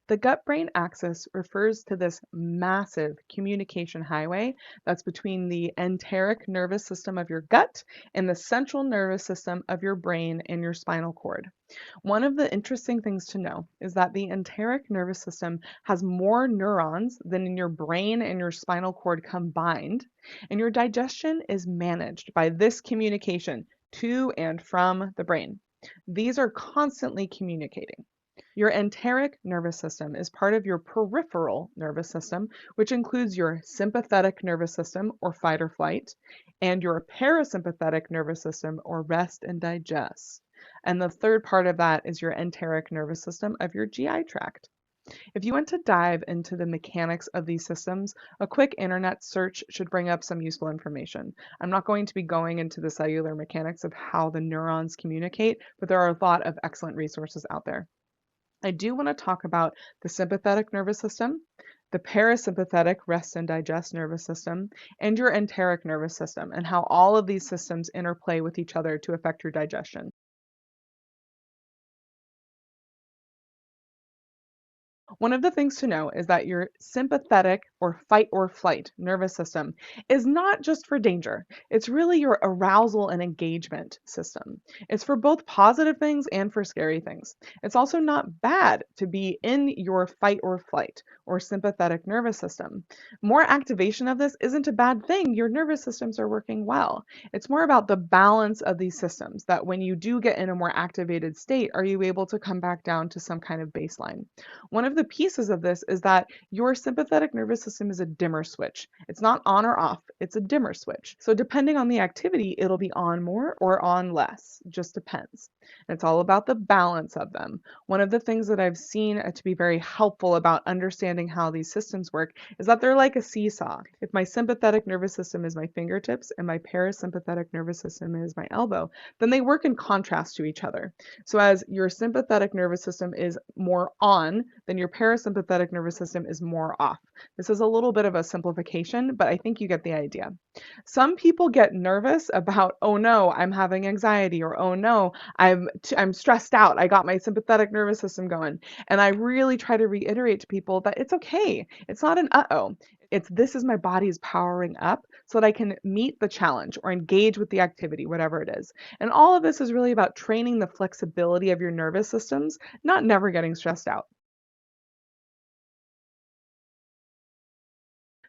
The gut-brain axis refers to this massive communication highway that's between the enteric nervous system of your gut and the central nervous system of your brain and your spinal cord. One of the interesting things to know is that the enteric nervous system has more neurons than in your brain and your spinal cord combined, and your digestion is managed by this communication to and from the brain. These are constantly communicating. Your enteric nervous system is part of your peripheral nervous system, which includes your sympathetic nervous system or fight or flight, and your parasympathetic nervous system or rest and digest. And the third part of that is your enteric nervous system of your GI tract. If you want to dive into the mechanics of these systems, a quick internet search should bring up some useful information. I'm not going to be going into the cellular mechanics of how the neurons communicate, but there are a lot of excellent resources out there. I do want to talk about the sympathetic nervous system, the parasympathetic rest and digest nervous system, and your enteric nervous system, and how all of these systems interplay with each other to affect your digestion. One of the things to know is that your sympathetic or fight or flight nervous system is not just for danger. It's really your arousal and engagement system. It's for both positive things and for scary things. It's also not bad to be in your fight or flight or sympathetic nervous system. More activation of this isn't a bad thing. Your nervous systems are working well. It's more about the balance of these systems, that when you do get in a more activated state, are you able to come back down to some kind of baseline? One of the pieces of this is that your sympathetic nervous system is a dimmer switch. It's not on or off, it's a dimmer switch. So depending on the activity, it'll be on more or on less, just depends. And it's all about the balance of them. One of the things that I've seen to be very helpful about understanding how these systems work is that they're like a seesaw. If my sympathetic nervous system is my fingertips and my parasympathetic nervous system is my elbow, then they work in contrast to each other. So as your sympathetic nervous system is more on, then your parasympathetic nervous system is more off. This is a little bit of a simplification, but I think you get the idea. Some people get nervous about, oh no, I'm having anxiety, or oh no, I'm stressed out. I got my sympathetic nervous system going. And I really try to reiterate to people that it's okay. It's not an uh-oh. It's this is my body's powering up so that I can meet the challenge or engage with the activity, whatever it is. And all of this is really about training the flexibility of your nervous systems, not never getting stressed out.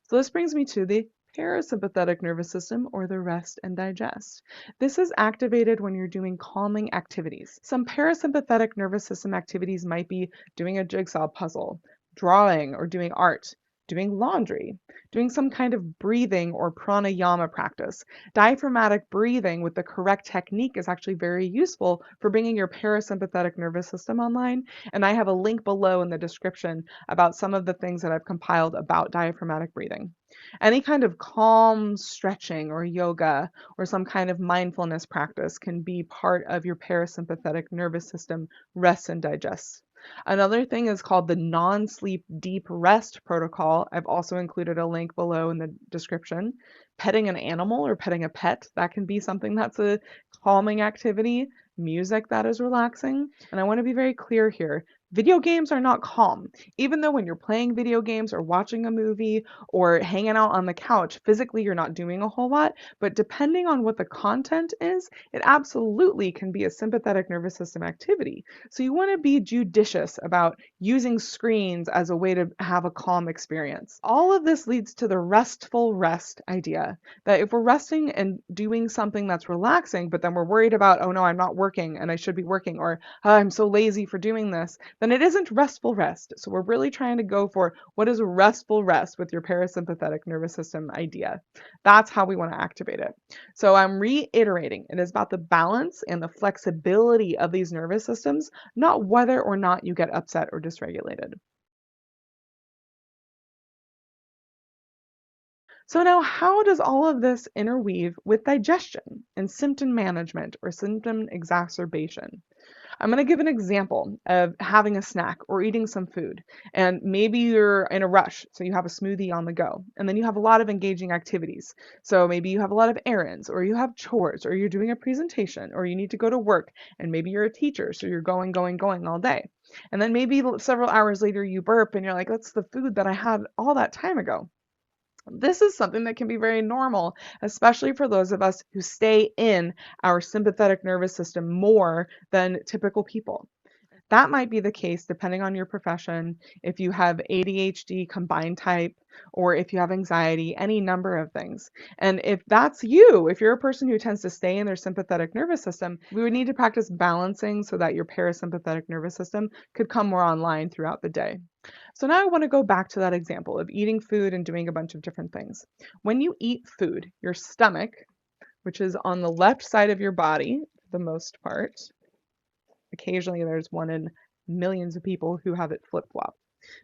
So this brings me to the parasympathetic nervous system, or the rest and digest. This is activated when you're doing calming activities. Some parasympathetic nervous system activities might be doing a jigsaw puzzle, drawing or doing art, doing laundry, doing some kind of breathing or pranayama practice. Diaphragmatic breathing with the correct technique is actually very useful for bringing your parasympathetic nervous system online. And I have a link below in the description about some of the things that I've compiled about diaphragmatic breathing. Any kind of calm stretching or yoga or some kind of mindfulness practice can be part of your parasympathetic nervous system rest and digest. Another thing is called the non-sleep deep rest protocol. I've also included a link below in the description. Petting an animal or petting a pet, that can be something that's a calming activity. Music that is relaxing. And I want to be very clear here. Video games are not calm. Even though when you're playing video games or watching a movie or hanging out on the couch, physically you're not doing a whole lot, but depending on what the content is, it absolutely can be a sympathetic nervous system activity. So you want to be judicious about using screens as a way to have a calm experience. All of this leads to the restful rest idea, that if we're resting and doing something that's relaxing, but then we're worried about, oh no, I'm not working and I should be working, or oh, I'm so lazy for doing this, then it isn't restful rest. So we're really trying to go for what is restful rest with your parasympathetic nervous system idea. That's how we want to activate it. So I'm reiterating, it is about the balance and the flexibility of these nervous systems, not whether or not you get upset or dysregulated. So now how does all of this interweave with digestion and symptom management or symptom exacerbation? I'm going to give an example of having a snack or eating some food. And maybe you're in a rush, so you have a smoothie on the go. And then you have a lot of engaging activities. So maybe you have a lot of errands, or you have chores, or you're doing a presentation, or you need to go to work. And maybe you're a teacher, so you're going, going, going all day. And then maybe several hours later you burp and you're like, that's the food that I had all that time ago. This is something that can be very normal, especially for those of us who stay in our sympathetic nervous system more than typical people. That might be the case depending on your profession, if you have ADHD combined type, or if you have anxiety, any number of things. And if that's you, if you're a person who tends to stay in their sympathetic nervous system, we would need to practice balancing so that your parasympathetic nervous system could come more online throughout the day. So now I want to go back to that example of eating food and doing a bunch of different things. When you eat food, your stomach, which is on the left side of your body for the most part, occasionally there's one in millions of people who have it flip-flop.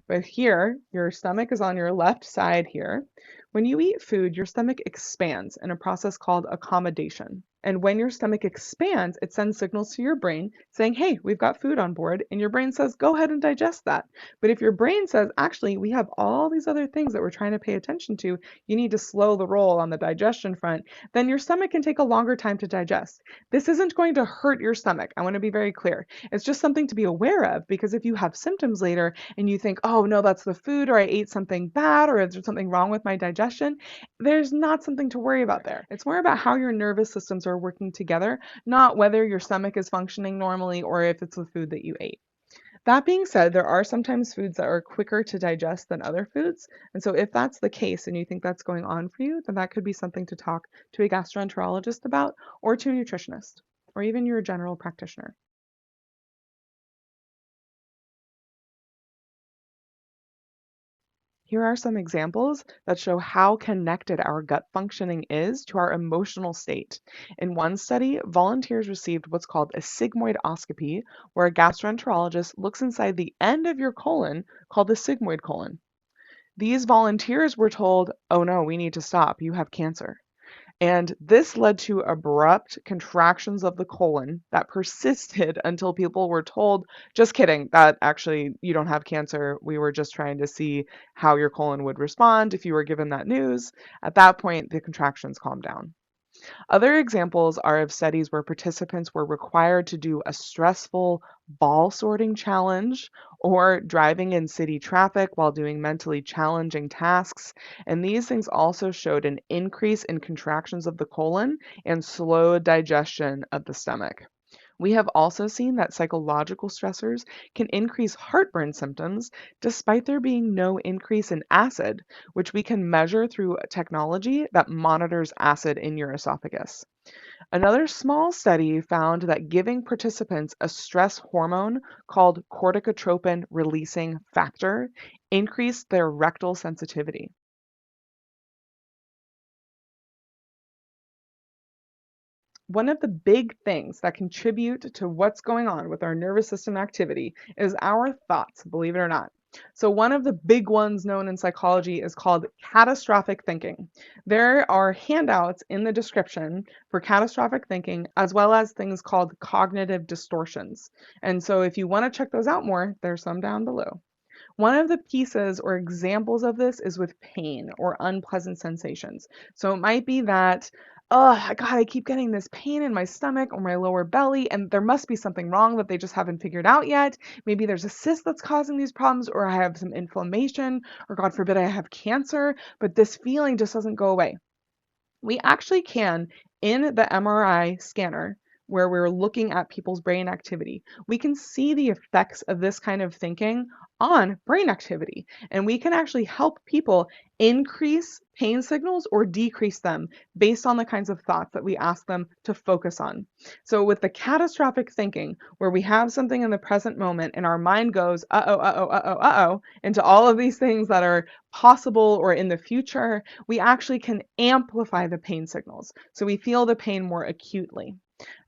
But here, your stomach is on your left side here. When you eat food, your stomach expands in a process called accommodation. And when your stomach expands, it sends signals to your brain saying, hey, we've got food on board. And your brain says, go ahead and digest that. But if your brain says, actually, we have all these other things that we're trying to pay attention to, you need to slow the roll on the digestion front, then your stomach can take a longer time to digest. This isn't going to hurt your stomach. I want to be very clear. It's just something to be aware of, because if you have symptoms later and you think, oh no, that's the food, or I ate something bad, or there's something wrong with my digestion, there's not something to worry about there. It's more about how your nervous systems are working together, not whether your stomach is functioning normally or if it's the food that you ate. That being said, there are sometimes foods that are quicker to digest than other foods. And so if that's the case and you think that's going on for you, then that could be something to talk to a gastroenterologist about, or to a nutritionist, or even your general practitioner. Here are some examples that show how connected our gut functioning is to our emotional state. In one study, volunteers received what's called a sigmoidoscopy, where a gastroenterologist looks inside the end of your colon, called the sigmoid colon. These volunteers were told, oh no, we need to stop, you have cancer. And this led to abrupt contractions of the colon that persisted until people were told, just kidding, that actually you don't have cancer. We were just trying to see how your colon would respond if you were given that news. At that point, the contractions calmed down. Other examples are of studies where participants were required to do a stressful ball sorting challenge, or driving in city traffic while doing mentally challenging tasks. And these things also showed an increase in contractions of the colon and slowed digestion of the stomach. We have also seen that psychological stressors can increase heartburn symptoms despite there being no increase in acid, which we can measure through technology that monitors acid in your esophagus. Another small study found that giving participants a stress hormone called corticotropin releasing factor increased their rectal sensitivity. One of the big things that contribute to what's going on with our nervous system activity is our thoughts, believe it or not. So one of the big ones known in psychology is called catastrophic thinking. There are handouts in the description for catastrophic thinking, as well as things called cognitive distortions. And so if you want to check those out more, there's some down below. One of the pieces or examples of this is with pain or unpleasant sensations. So it might be that, oh, God, I keep getting this pain in my stomach or my lower belly, and there must be something wrong that they just haven't figured out yet. Maybe there's a cyst that's causing these problems, or I have some inflammation, or God forbid, I have cancer, but this feeling just doesn't go away. We actually can, in the MRI scanner, where we're looking at people's brain activity, we can see the effects of this kind of thinking on brain activity. And we can actually help people increase pain signals or decrease them based on the kinds of thoughts that we ask them to focus on. So with the catastrophic thinking, where we have something in the present moment and our mind goes, uh-oh, uh-oh, uh-oh, uh-oh, into all of these things that are possible or in the future, we actually can amplify the pain signals. So we feel the pain more acutely.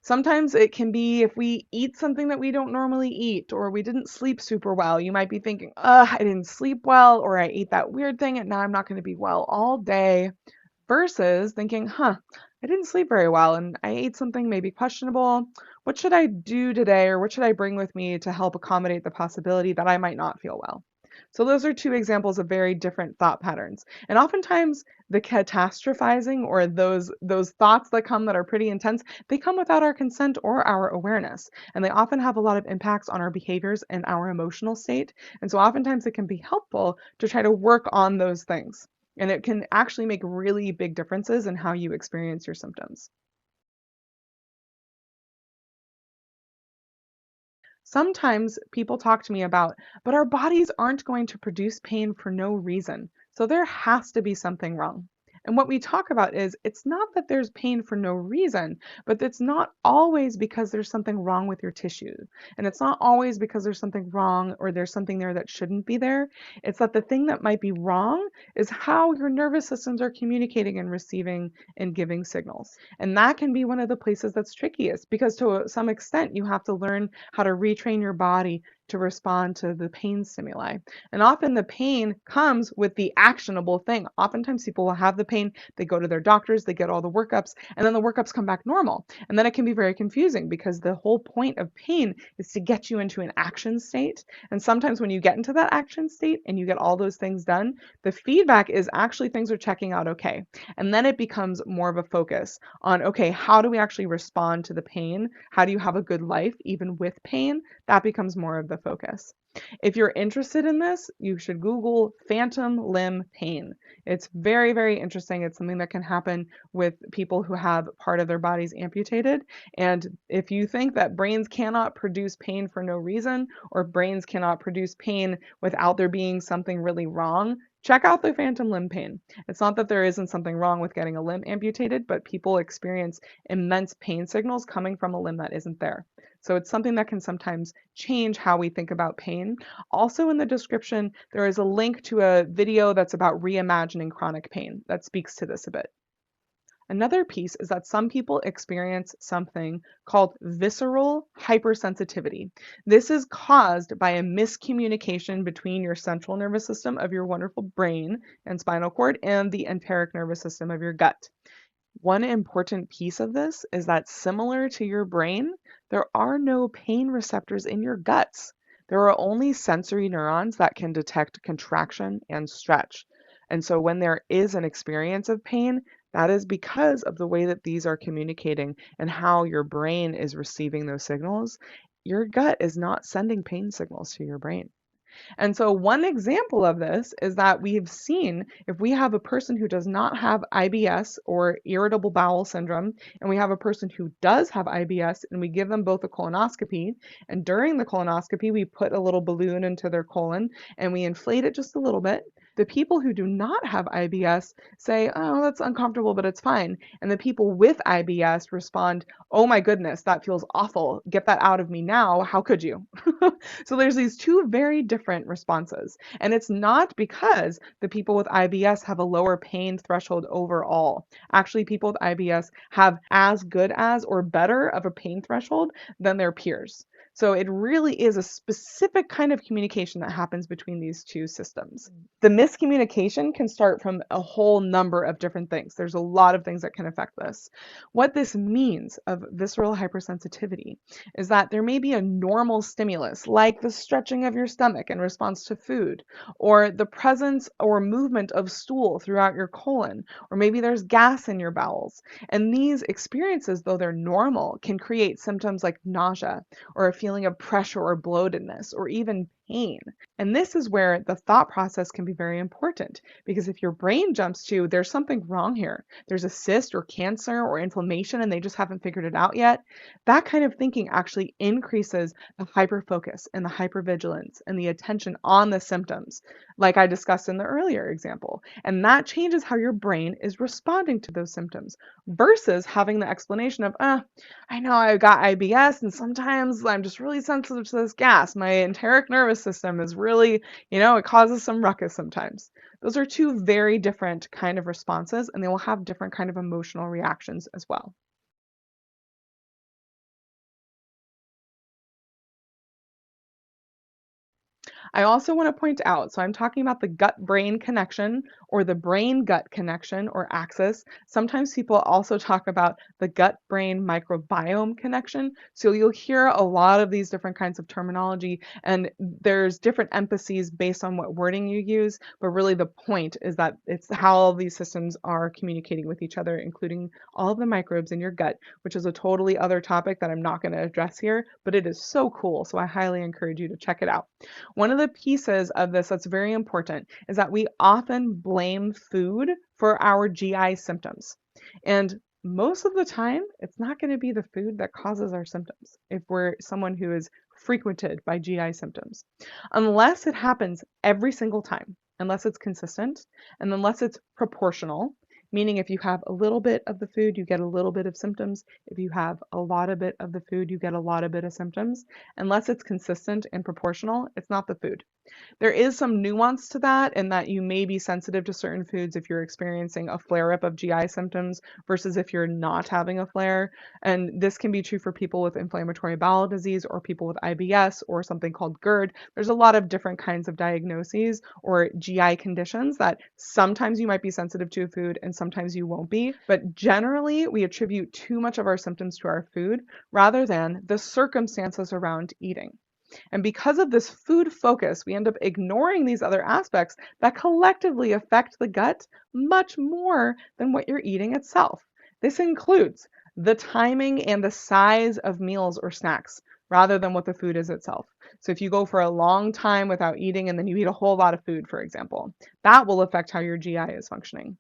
Sometimes it can be if we eat something that we don't normally eat, or we didn't sleep super well. You might be thinking, I didn't sleep well, or I ate that weird thing and now I'm not going to be well all day. Versus thinking, I didn't sleep very well and I ate something maybe questionable. What should I do today, or what should I bring with me to help accommodate the possibility that I might not feel well? So those are two examples of very different thought patterns. And oftentimes the catastrophizing, or those thoughts that come that are pretty intense, they come without our consent or our awareness. And they often have a lot of impacts on our behaviors and our emotional state. And so oftentimes it can be helpful to try to work on those things. And it can actually make really big differences in how you experience your symptoms. Sometimes people talk to me about, but our bodies aren't going to produce pain for no reason. So there has to be something wrong. And what we talk about is it's not that there's pain for no reason, but it's not always because there's something wrong with your tissue. And it's not always because there's something wrong or there's something there that shouldn't be there. It's that the thing that might be wrong is how your nervous systems are communicating and receiving and giving signals. And that can be one of the places that's trickiest, because to some extent you have to learn how to retrain your body to respond to the pain stimuli. And often the pain comes with the actionable thing. Oftentimes people will have the pain, they go to their doctors, they get all the workups, and then the workups come back normal. And then it can be very confusing because the whole point of pain is to get you into an action state. And sometimes when you get into that action state and you get all those things done, the feedback is actually things are checking out okay. And then it becomes more of a focus on, okay, how do we actually respond to the pain? How do you have a good life even with pain? That becomes more of the focus. If you're interested in this, you should Google phantom limb pain. It's very, very interesting. It's something that can happen with people who have part of their bodies amputated. And if you think that brains cannot produce pain for no reason, or brains cannot produce pain without there being something really wrong, check out the phantom limb pain. It's not that there isn't something wrong with getting a limb amputated, but people experience immense pain signals coming from a limb that isn't there. So it's something that can sometimes change how we think about pain. Also in the description, there is a link to a video that's about reimagining chronic pain that speaks to this a bit. Another piece is that some people experience something called visceral hypersensitivity. This is caused by a miscommunication between your central nervous system of your wonderful brain and spinal cord and the enteric nervous system of your gut. One important piece of this is that, similar to your brain, there are no pain receptors in your guts. There are only sensory neurons that can detect contraction and stretch. And so when there is an experience of pain, that is because of the way that these are communicating and how your brain is receiving those signals. Your gut is not sending pain signals to your brain. And so one example of this is that we've seen, if we have a person who does not have IBS or irritable bowel syndrome, and we have a person who does have IBS, and we give them both a colonoscopy, and during the colonoscopy, we put a little balloon into their colon and we inflate it just a little bit. The people who do not have IBS say, oh, that's uncomfortable, but it's fine. And the people with IBS respond, oh my goodness, that feels awful. Get that out of me now. How could you? So there's these two very different responses. And it's not because the people with IBS have a lower pain threshold overall. Actually, people with IBS have as good as or better of a pain threshold than their peers. So it really is a specific kind of communication that happens between these two systems. The miscommunication can start from a whole number of different things. There's a lot of things that can affect this. What this means of visceral hypersensitivity is that there may be a normal stimulus, like the stretching of your stomach in response to food, or the presence or movement of stool throughout your colon, or maybe there's gas in your bowels. And these experiences, though they're normal, can create symptoms like nausea, or a feeling of pressure or bloatedness, or even pain. And this is where the thought process can be very important, because if your brain jumps to, there's something wrong here, there's a cyst or cancer or inflammation and they just haven't figured it out yet, that kind of thinking actually increases the hyperfocus and the hypervigilance and the attention on the symptoms, like I discussed in the earlier example. And that changes how your brain is responding to those symptoms versus having the explanation of, I know I got IBS and sometimes I'm just really sensitive to this gas. My enteric nervous system is really, it causes some ruckus sometimes. Those are two very different kind of responses, and they will have different kind of emotional reactions as well. I also want to point out, so I'm talking about the gut-brain connection or the brain-gut connection or axis. Sometimes people also talk about the gut-brain microbiome connection. So you'll hear a lot of these different kinds of terminology, and there's different emphases based on what wording you use, but really the point is that it's how all these systems are communicating with each other, including all of the microbes in your gut, which is a totally other topic that I'm not going to address here, but it is so cool. So I highly encourage you to check it out. One of the pieces of this that's very important is that we often blame food for our GI symptoms. And most of the time, it's not going to be the food that causes our symptoms if we're someone who is frequented by GI symptoms, unless it happens every single time, unless it's consistent, and unless it's proportional, meaning if you have a little bit of the food, you get a little bit of symptoms. If you have a lot of it of the food, you get a lot of bit of symptoms. Unless it's consistent and proportional, it's not the food. There is some nuance to that in that you may be sensitive to certain foods if you're experiencing a flare-up of GI symptoms versus if you're not having a flare. And this can be true for people with inflammatory bowel disease or people with IBS or something called GERD. There's a lot of different kinds of diagnoses or GI conditions that sometimes you might be sensitive to a food and sometimes you won't be. But generally, we attribute too much of our symptoms to our food rather than the circumstances around eating. And because of this food focus, we end up ignoring these other aspects that collectively affect the gut much more than what you're eating itself. This includes the timing and the size of meals or snacks rather than what the food is itself. So if you go for a long time without eating and then you eat a whole lot of food, for example, that will affect how your GI is functioning.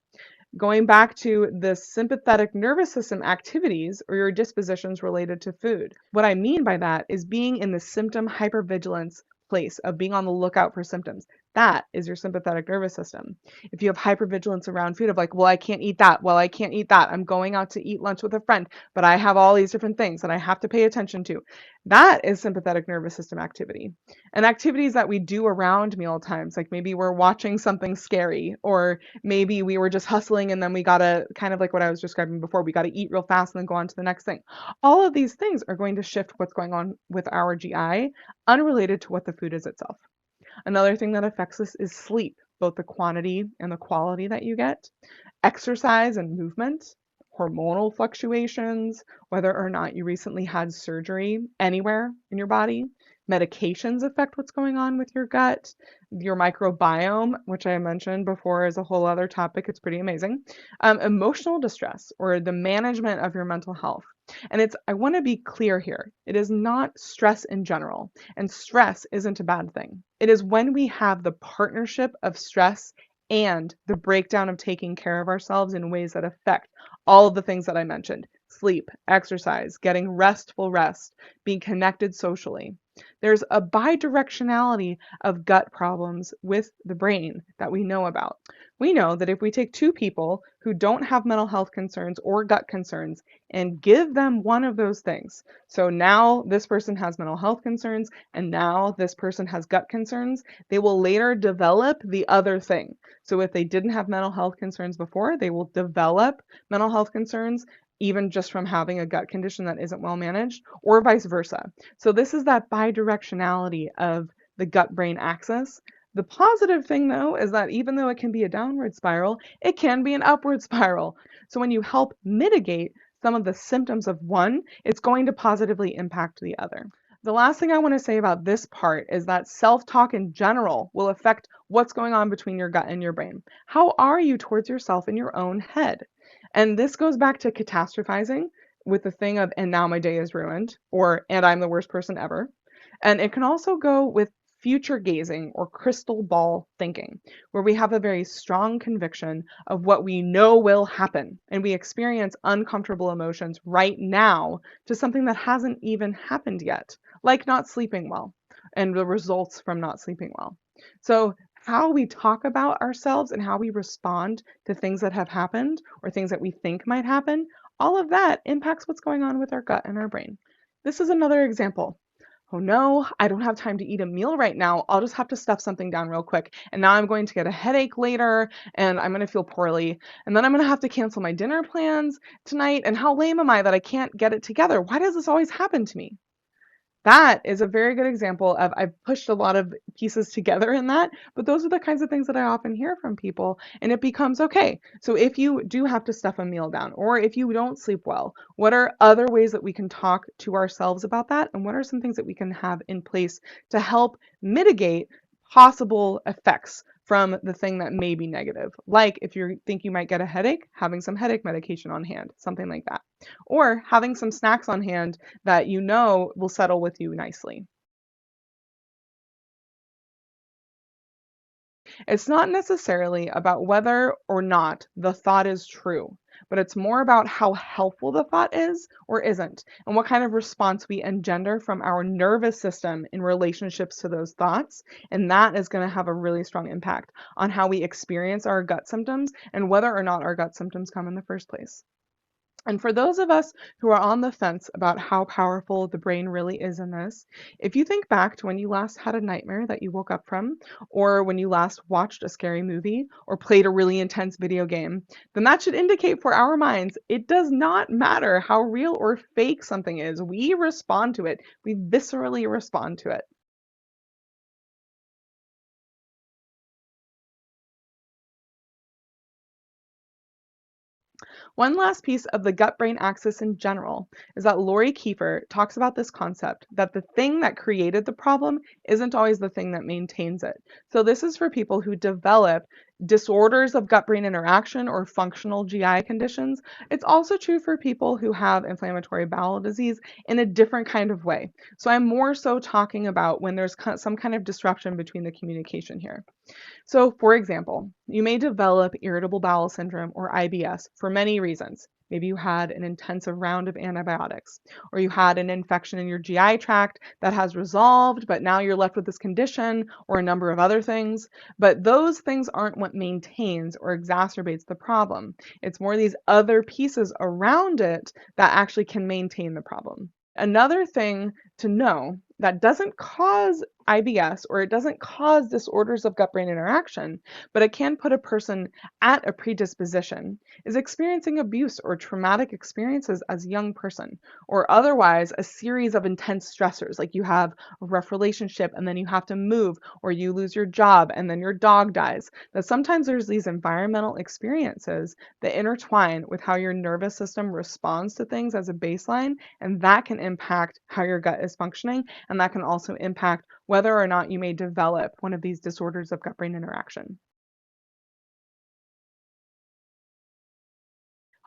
Going back to the sympathetic nervous system activities or your dispositions related to food. What I mean by that is being in the symptom hypervigilance place of being on the lookout for symptoms. That is your sympathetic nervous system. If you have hypervigilance around food of like, well, I can't eat that. Well, I can't eat that. I'm going out to eat lunch with a friend, but I have all these different things that I have to pay attention to. That is sympathetic nervous system activity. And activities that we do around meal times, like maybe we're watching something scary, or maybe we were just hustling and then we gotta, kind of like what I was describing before, we gotta eat real fast and then go on to the next thing. All of these things are going to shift what's going on with our GI, unrelated to what the food is itself. Another thing that affects this is sleep, both the quantity and the quality that you get, exercise and movement, hormonal fluctuations, whether or not you recently had surgery anywhere in your body. Medications affect what's going on with your gut. Your microbiome, which I mentioned before, is a whole other topic. It's pretty amazing. Emotional distress or the management of your mental health. And I want to be clear here. It is not stress in general, and stress isn't a bad thing. It is when we have the partnership of stress and the breakdown of taking care of ourselves in ways that affect all of the things that I mentioned: sleep, exercise, getting restful rest, being connected socially. There's a bidirectionality of gut problems with the brain that we know about. We know that if we take two people who don't have mental health concerns or gut concerns and give them one of those things, so now this person has mental health concerns and now this person has gut concerns, they will later develop the other thing. So if they didn't have mental health concerns before, they will develop mental health concerns even just from having a gut condition that isn't well managed, or vice versa. So this is that bidirectionality of the gut-brain axis. The positive thing, though, is that even though it can be a downward spiral, it can be an upward spiral. So when you help mitigate some of the symptoms of one, it's going to positively impact the other. The last thing I want to say about this part is that self-talk in general will affect what's going on between your gut and your brain. How are you towards yourself in your own head? And this goes back to catastrophizing with the thing of, and now my day is ruined, or, and I'm the worst person ever. And it can also go with future gazing or crystal ball thinking, where we have a very strong conviction of what we know will happen, and we experience uncomfortable emotions right now to something that hasn't even happened yet, like not sleeping well and the results from not sleeping well. So how we talk about ourselves and how we respond to things that have happened or things that we think might happen, all of that impacts what's going on with our gut and our brain. This is another example. Oh no, I don't have time to eat a meal right now. I'll just have to stuff something down real quick. And now I'm going to get a headache later and I'm going to feel poorly. And then I'm going to have to cancel my dinner plans tonight. And how lame am I that I can't get it together? Why does this always happen to me? That is a very good example of I've pushed a lot of pieces together in that, but those are the kinds of things that I often hear from people, and it becomes okay. So if you do have to stuff a meal down, or if you don't sleep well, what are other ways that we can talk to ourselves about that? And what are some things that we can have in place to help mitigate possible effects from the thing that may be negative? Like if you think you might get a headache, having some headache medication on hand, something like that. Or having some snacks on hand that you know will settle with you nicely. It's not necessarily about whether or not the thought is true, but it's more about how helpful the thought is or isn't, and what kind of response we engender from our nervous system in relationships to those thoughts. And that is going to have a really strong impact on how we experience our gut symptoms and whether or not our gut symptoms come in the first place. And for those of us who are on the fence about how powerful the brain really is in this, if you think back to when you last had a nightmare that you woke up from, or when you last watched a scary movie, or played a really intense video game, then that should indicate for our minds it does not matter how real or fake something is. We respond to it, we viscerally respond to it. One last piece of the gut brain axis in general is that Lori Kiefer talks about this concept that the thing that created the problem isn't always the thing that maintains it. So, this is for people who develop disorders of gut brain interaction or functional GI conditions. It's also true for people who have inflammatory bowel disease in a different kind of way. So, I'm more so talking about when there's some kind of disruption between the communication here. So, for example, you may develop irritable bowel syndrome or IBS for many reasons. Maybe you had an intensive round of antibiotics, or you had an infection in your GI tract that has resolved, but now you're left with this condition, or a number of other things. But those things aren't what maintains or exacerbates the problem. It's more these other pieces around it that actually can maintain the problem. Another thing to know that doesn't cause IBS or it doesn't cause disorders of gut brain interaction, but it can put a person at a predisposition, is experiencing abuse or traumatic experiences as a young person, or otherwise a series of intense stressors, like you have a rough relationship and then you have to move, or you lose your job and then your dog dies. That sometimes there's these environmental experiences that intertwine with how your nervous system responds to things as a baseline, and that can impact how your gut is functioning, and that can also impact whether or not you may develop one of these disorders of gut brain interaction.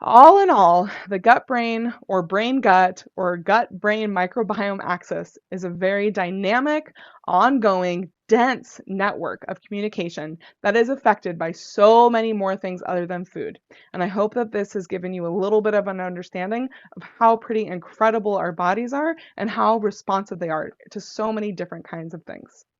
All in all, the gut brain or brain gut or gut brain microbiome axis is a very dynamic, ongoing, dense network of communication that is affected by so many more things other than food. And I hope that this has given you a little bit of an understanding of how pretty incredible our bodies are and how responsive they are to so many different kinds of things.